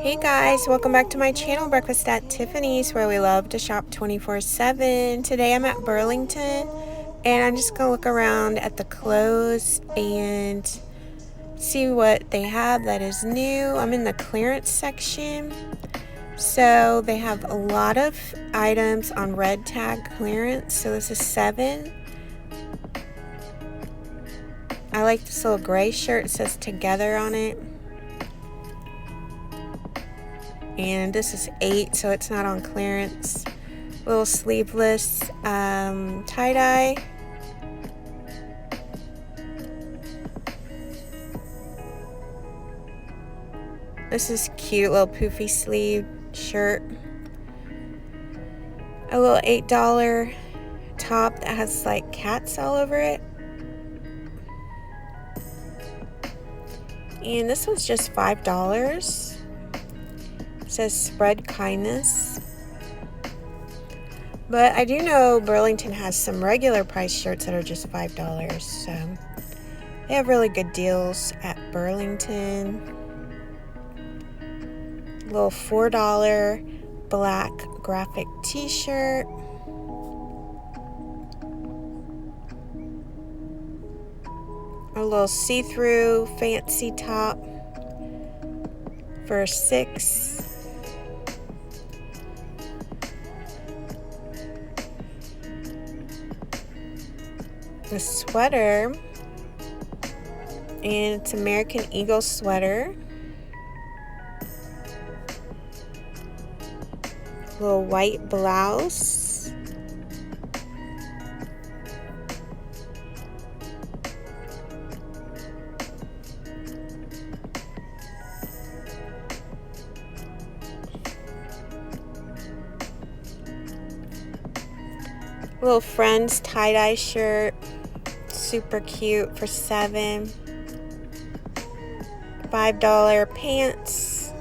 Hey guys, welcome back to my channel, Breakfast at Tiffany's, where we love to shop 24/7. Today I'm at Burlington and I'm just gonna look around at the clothes and see what they have that is new. I'm in the clearance section, so they have a lot of items on red tag clearance. So this is 7. I like this little gray shirt. It says Together on it. And this is 8, so it's not on clearance. Little sleeveless tie-dye. This is cute, little poofy sleeve shirt. A little $8 top that has like cats all over it. And this one's just $5. It says Spread Kindness. But I do know Burlington has some regular price shirts that are just $5. So they have really good deals at Burlington. Little $4 black graphic t-shirt. A little see-through fancy top for $6. A sweater, and it's American Eagle sweater. Little white blouse. Little Friends tie-dye shirt. Super cute for $7. $5 pants.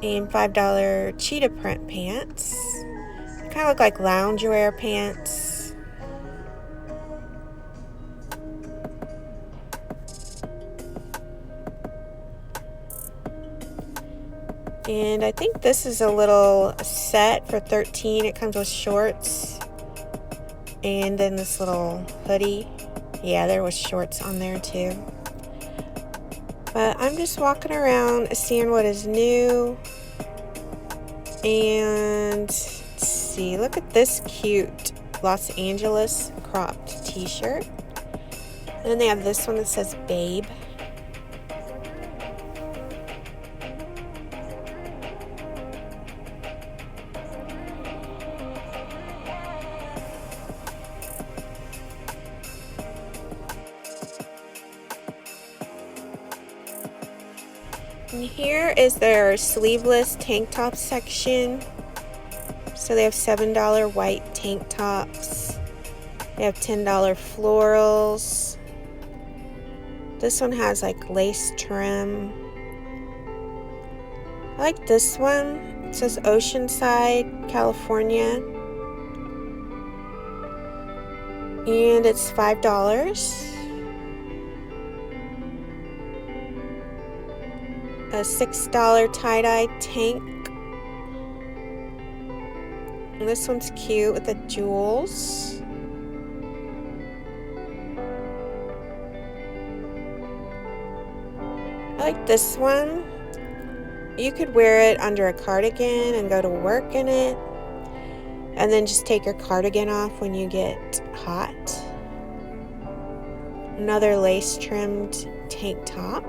And $5 cheetah print pants. Kind of look like loungewear pants. And I think this is a little set for $13. It comes with shorts and then this little hoodie. Yeah, there was shorts on there too. But I'm just walking around seeing what is new. And let's see, look at this cute Los Angeles cropped t-shirt. And then they have this one that says Babe. And here is their sleeveless tank top section. So they have $7 white tank tops. They have $10 florals. This one has like lace trim. I like this one. It says Oceanside, California. And it's $5. A $6 tie-dye tank. And this one's cute with the jewels. I like this one. You could wear it under a cardigan and go to work in it. And then just take your cardigan off when you get hot. Another lace trimmed tank top.